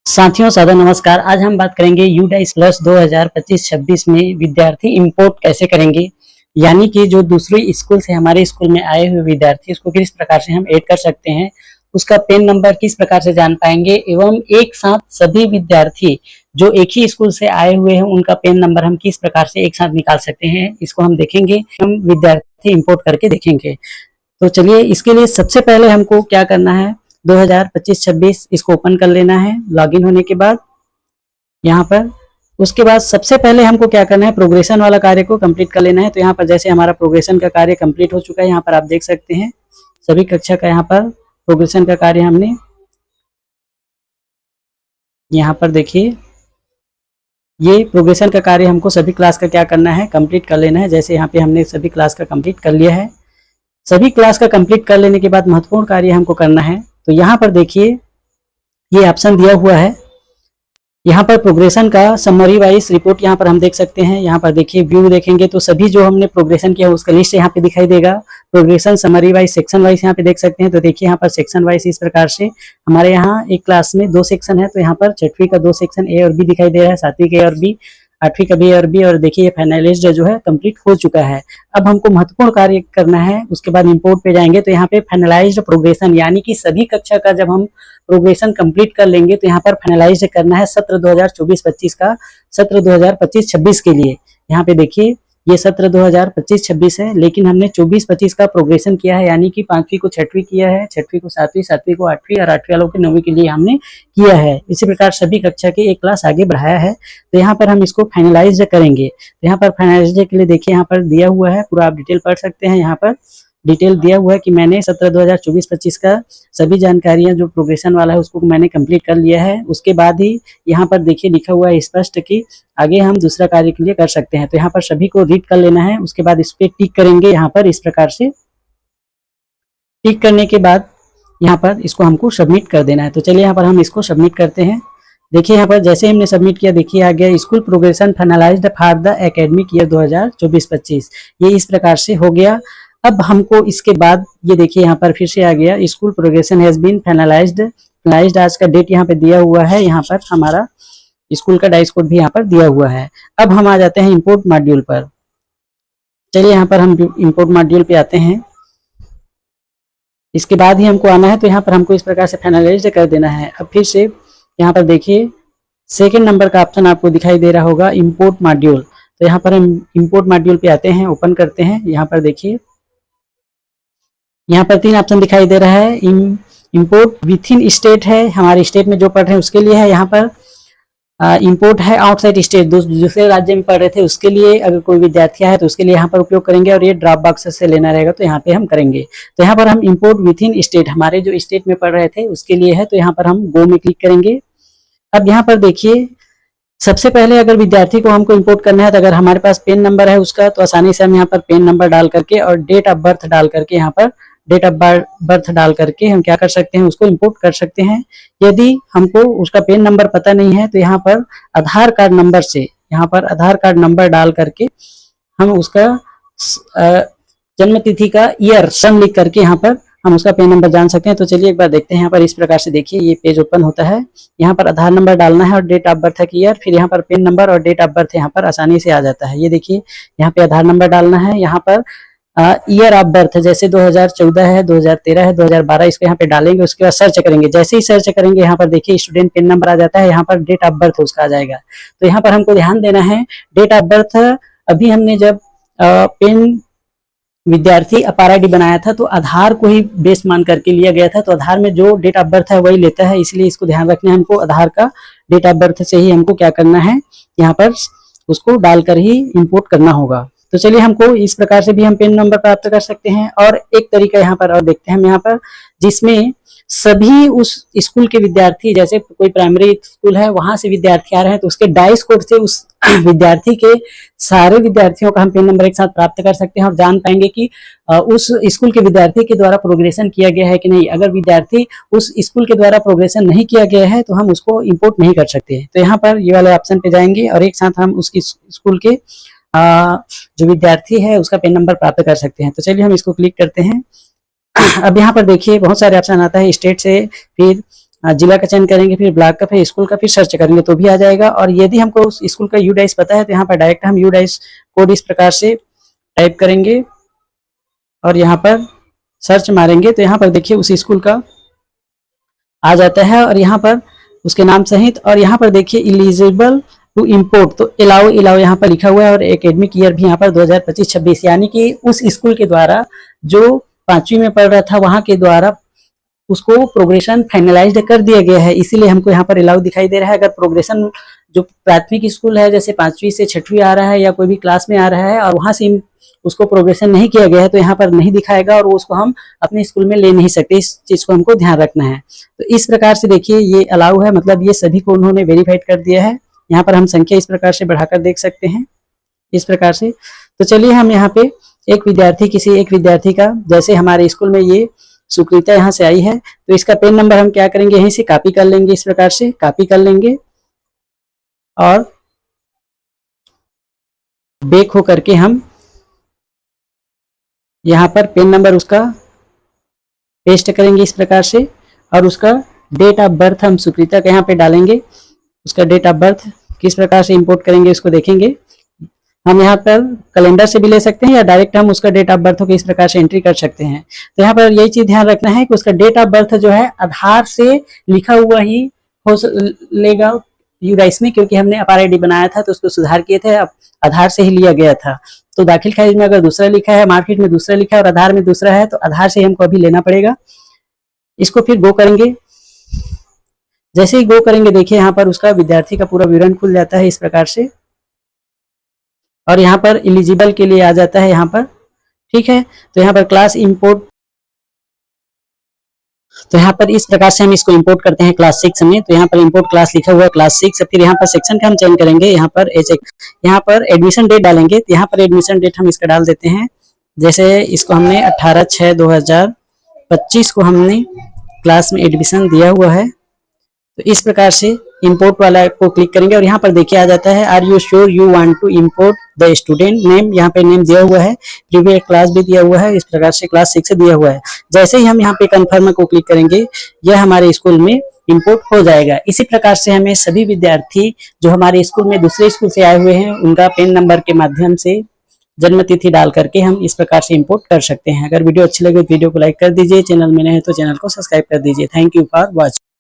साथियों सादर नमस्कार। आज हम बात करेंगे यूडाइस प्लस 2025-26 में विद्यार्थी इंपोर्ट कैसे करेंगे, यानी कि जो दूसरे स्कूल से हमारे स्कूल में आए हुए विद्यार्थी उसको किस प्रकार से हम ऐड कर सकते हैं, उसका पेन नंबर किस प्रकार से जान पाएंगे एवं एक साथ सभी विद्यार्थी जो एक ही स्कूल से आए हुए हैं उनका पेन नंबर हम किस प्रकार से एक साथ निकाल सकते हैं, इसको हम देखेंगे। हम विद्यार्थी इंपोर्ट करके देखेंगे। तो चलिए, इसके लिए सबसे पहले हमको क्या करना है, 2025-26 इसको ओपन कर लेना है लॉगिन होने के बाद यहाँ पर। उसके बाद सबसे पहले हमको क्या करना है, प्रोग्रेशन वाला कार्य को कंप्लीट कर लेना है। तो यहाँ पर जैसे हमारा प्रोग्रेशन का कार्य कंप्लीट हो चुका है, यहाँ पर आप देख सकते हैं सभी कक्षा का यहाँ पर प्रोग्रेशन का कार्य हमने यहाँ पर देखिए, ये प्रोग्रेशन का कार्य हमको सभी क्लास का क्या करना है, कंप्लीट कर लेना है। जैसे यहाँ पे हमने सभी क्लास का कंप्लीट कर लिया है। सभी क्लास का कंप्लीट कर लेने के बाद महत्वपूर्ण कार्य हमको करना है। तो यहाँ पर देखिए ये ऑप्शन दिया हुआ है, यहाँ पर प्रोग्रेशन का समरी वाइज रिपोर्ट यहाँ पर हम देख सकते हैं। यहाँ पर देखिए व्यू देखेंगे तो सभी जो हमने प्रोग्रेशन किया उसका लिस्ट यहाँ पे दिखाई देगा। Progression summary wise section wise यहाँ पे देख सकते हैं। तो देखिए यहाँ पर सेक्शन वाइज इस प्रकार से हमारे यहाँ एक क्लास में 2 सेक्शन है, तो यहाँ पर 6वीं का 2 सेक्शन ए और बी दिखाई दे रहा है, 7वीं का ए और बी, 8वीं का बी और बी। और देखिए फाइनलाइज्ड जो है कंप्लीट हो चुका है। अब हमको महत्वपूर्ण कार्य करना है, उसके बाद इंपोर्ट पे जाएंगे। तो यहाँ पे फाइनलाइज्ड प्रोग्रेशन यानी कि सभी कक्षा का जब हम प्रोग्रेशन कंप्लीट कर लेंगे तो यहाँ पर फाइनलाइज करना है सत्र 2024-25 का, सत्र 2025-26 के लिए। यहाँ पे देखिए ये सत्र 2025-26 है, लेकिन हमने 24-25 का प्रोग्रेशन किया है, यानी कि 5वीं को 6वीं किया है, 6वीं को 7वीं, 7वीं को 8वीं और 8वीं वालों के 9वीं के लिए हमने किया है। इसी प्रकार सभी कक्षा के एक क्लास आगे बढ़ाया है। तो यहाँ पर हम इसको फाइनलाइज करेंगे। तो यहाँ पर फाइनलाइज के लिए देखिए यहाँ पर दिया हुआ है, पूरा आप डिटेल पढ़ सकते हैं। यहाँ पर डिटेल दिया हुआ है कि मैंने सत्र 2024-25 का सभी जानकारियां जो प्रोग्रेशन वाला है उसको मैंने कंप्लीट कर लिया है। उसके बाद ही यहाँ पर देखिए लिखा हुआ है स्पष्ट कि आगे हम दूसरा कार्य के लिए कर सकते हैं। तो यहाँ पर सभी को रीड कर लेना है। उसके बाद इस पे टिक करेंगे। यहाँ पर इस प्रकार से टिक करने के बाद यहाँ पर इसको हमको सबमिट कर देना है। तो चलिए यहाँ पर हम इसको सबमिट करते हैं। देखिए यहाँ पर जैसे हमने सबमिट किया, देखिए आ गया school progression finalised for the academic year 2024-25। ये इस प्रकार से हो गया। अब हमको इसके बाद ये देखिए यहाँ पर फिर से आ गया, school progression has been finalised. आज का डेट यहाँ पे दिया हुआ है। यहाँ पर हमारा स्कूल का डाइस कोड भी यहाँ पर दिया हुआ है। अब हम आ जाते हैं इंपोर्ट मॉड्यूल पर। चलिए यहाँ पर हम इंपोर्ट मॉड्यूल पे आते हैं। इसके बाद ही हमको आना है। तो यहाँ पर हमको इस प्रकार से फाइनलाइज्ड कर देना है। अब फिर से यहाँ पर देखिए सेकेंड नंबर का ऑप्शन आपको दिखाई दे रहा होगा, इंपोर्ट मॉड्यूल। तो यहाँ पर हम इंपोर्ट मॉड्यूल पे आते हैं, ओपन करते हैं। यहाँ पर देखिए यहाँ पर 3 ऑप्शन दिखाई दे रहा है। इंपोर्ट विथ इन स्टेट है, हमारे स्टेट में जो पढ़ रहे हैं उसके लिए है। यहाँ पर इंपोर्ट है आउटसाइड स्टेट, दूसरे राज्य में पढ़ रहे थे उसके लिए, अगर कोई विद्यार्थी है तो उसके लिए यहाँ पर उपयोग करेंगे। और ये ड्रॉप बॉक्स से लेना रहेगा तो यहाँ पे हम करेंगे। तो यहाँ पर हम इंपोर्ट विथ इन स्टेट, हमारे जो स्टेट में पढ़ रहे थे उसके लिए है, तो यहाँ पर हम गो में क्लिक करेंगे। अब यहाँ पर देखिए सबसे पहले अगर विद्यार्थी को हमको इंपोर्ट करना है तो अगर हमारे पास पेन नंबर है उसका, तो आसानी से हम यहाँ पर पेन नंबर डाल करके और डेट ऑफ बर्थ डाल करके यहाँ पर डेट ऑफ बर्थ डाल करके हम क्या कर सकते हैं, उसको इंपोर्ट कर सकते हैं। यदि हमको उसका पेन नंबर पता नहीं है तो यहाँ पर आधार कार्ड नंबर से, यहाँ पर आधार कार्ड नंबर डाल करके हम उसका जन्म तिथि का ईयर सन लिख करके यहाँ पर हम उसका पेन नंबर जान सकते हैं। तो चलिए एक बार देखते हैं। यहाँ पर इस प्रकार से देखिए ये पेज ओपन होता है। यहाँ पर आधार नंबर डालना है और डेट ऑफ बर्थ की ईयर, फिर यहाँ पर पेन नंबर और डेट ऑफ बर्थ यहाँ पर आसानी से आ जाता है। ये देखिए यहाँ पे आधार नंबर डालना है, यहाँ पर ईयर ऑफ बर्थ जैसे 2014 है, 2013 है, 2012 इसको यहाँ पे डालेंगे। उसके बाद सर्च करेंगे। जैसे ही सर्च करेंगे यहाँ पर देखिए स्टूडेंट पेन नंबर आ जाता है, यहाँ पर डेट ऑफ बर्थ उसका आ जाएगा। तो यहाँ पर हमको ध्यान देना है डेट ऑफ बर्थ। अभी हमने जब पेन विद्यार्थी अपार आईडी बनाया था तो आधार को ही बेस मान करके लिया गया था, तो आधार में जो डेट ऑफ बर्थ है वही लेता है, इसलिए इसको ध्यान रखना है। हमको आधार का डेट ऑफ बर्थ से ही हमको क्या करना है, यहाँ पर उसको डालकर ही इंपोर्ट करना होगा। तो चलिए हमको इस प्रकार से भी हम पेन नंबर प्राप्त कर सकते हैं। और एक तरीका यहाँ पर और देखते हैं हम यहाँ पर, जिसमें सभी उस स्कूल के विद्यार्थी, जैसे कोई प्राइमरी स्कूल है वहां से विद्यार्थी आ रहे हैं तो उसके डाइस कोड से उस विद्यार्थी के सारे विद्यार्थियों का हम पेन नंबर एक साथ प्राप्त कर सकते हैं और जान पाएंगे कि उस स्कूल के विद्यार्थी के द्वारा प्रोग्रेशन किया गया है कि नहीं। अगर विद्यार्थी उस स्कूल के द्वारा प्रोग्रेशन नहीं किया गया है तो हम उसको इंपोर्ट नहीं कर सकते। तो यहाँ पर ये वाले ऑप्शन पे जाएंगे और एक साथ हम उसकी स्कूल के जो विद्यार्थी है उसका पेन नंबर प्राप्त कर सकते हैं। तो चलिए हम इसको क्लिक करते हैं। अब यहाँ पर देखिए बहुत सारे ऑप्शन आता है, स्टेट से, फिर जिला का चयन करेंगे, फिर ब्लॉक का, फिर स्कूल का, फिर सर्च करेंगे तो भी आ जाएगा। और यदि हमको उस स्कूल का यूडाइस पता है तो यहाँ पर डायरेक्ट हम यूडाइस कोड इस प्रकार से टाइप करेंगे और यहाँ पर सर्च मारेंगे तो यहाँ पर देखिए उस स्कूल का आ जाता है और यहाँ पर उसके नाम सहित, और यहाँ पर देखिए एलिजिबल टू इंपोर्ट, तो अलाउ यहाँ पर लिखा हुआ है और एकेडमिक ईयर भी यहाँ पर 2025-26, यानी कि उस स्कूल के द्वारा जो 5वीं में पढ़ रहा था वहां के द्वारा उसको प्रोग्रेशन फाइनलाइज्ड कर दिया गया है, इसीलिए हमको यहाँ पर अलाउ दिखाई दे रहा है। अगर प्रोग्रेशन जो प्राथमिक स्कूल है जैसे 5वीं से 6वीं आ रहा है या कोई भी क्लास में आ रहा है और वहां से उसको प्रोग्रेशन नहीं किया गया है तो यहाँ पर नहीं दिखाएगा और उसको हम अपने स्कूल में ले नहीं सकते। इस चीज को हमको ध्यान रखना है। तो इस प्रकार से देखिए ये अलाउ है, मतलब ये सभी को उन्होंने वेरीफाइड कर दिया है। यहाँ पर हम संख्या इस प्रकार से बढ़ाकर देख सकते हैं इस प्रकार से। तो चलिए हम यहाँ पे किसी एक विद्यार्थी का, जैसे हमारे स्कूल में ये सुकृता यहाँ से आई है तो इसका पेन नंबर हम क्या करेंगे, यहीं से कॉपी कर लेंगे, इस प्रकार से कॉपी कर लेंगे और बैक हो करके हम यहाँ पर पेन नंबर उसका पेस्ट करेंगे इस प्रकार से और उसका डेट ऑफ बर्थ हम सुकृता के यहाँ पे डालेंगे। उसका डेट ऑफ बर्थ किस प्रकार से इंपोर्ट करेंगे उसको देखेंगे। हम यहाँ पर कैलेंडर से भी ले सकते हैं या डायरेक्ट हम उसका डेट ऑफ बर्थ को इस प्रकार से एंट्री कर सकते हैं। तो यहाँ पर यही चीज ध्यान रखना है कि उसका डेट ऑफ बर्थ जो है आधार से लिखा हुआ ही हो लेगा यूडाइस में, क्योंकि हमने अपार आईडी बनाया था तो उसको सुधार किए थे, अब आधार से ही लिया गया था। तो दाखिल खारिज में अगर दूसरा लिखा है, मार्कशीट में दूसरा लिखा है और आधार में दूसरा है तो आधार से हमको अभी लेना पड़ेगा। इसको फिर गो करेंगे। जैसे ही गो करेंगे देखिए यहाँ पर उसका विद्यार्थी का पूरा विवरण खुल जाता है इस प्रकार से और यहाँ पर एलिजिबल के लिए आ जाता है यहाँ पर, ठीक है। तो यहाँ पर क्लास इंपोर्ट, तो यहाँ पर इस प्रकार से हम इसको इंपोर्ट करते हैं क्लास 6 में। तो यहाँ पर इंपोर्ट क्लास लिखा हुआ है क्लास 6। फिर यहाँ पर सेक्शन का हम चयन करेंगे, यहाँ पर यहाँ पर एडमिशन डेट डालेंगे। तो यहाँ पर एडमिशन डेट हम इसका डाल देते हैं, जैसे इसको हमने 18/6/2025 को हमने क्लास में एडमिशन दिया हुआ है। तो इस प्रकार से इंपोर्ट वाला को क्लिक करेंगे और यहाँ पर देखिए आ जाता है are you sure you want to import the student name, यहाँ पे नेम दिया हुआ है, प्रीवियस क्लास भी दिया हुआ है, इस प्रकार से क्लास 6 से दिया हुआ है। जैसे ही हम यहाँ पे कंफर्म को क्लिक करेंगे यह हमारे स्कूल में इंपोर्ट हो जाएगा। इसी प्रकार से हमें सभी विद्यार्थी जो हमारे स्कूल में दूसरे स्कूल से आए हुए हैं उनका पेन नंबर के माध्यम से जन्म तिथि डाल करके हम इस प्रकार से इंपोर्ट कर सकते हैं। अगर वीडियो अच्छी लगे तो वीडियो को लाइक कर दीजिए, चैनल में नए हैं तो चैनल को सब्सक्राइब कर दीजिए। Thank you for watching.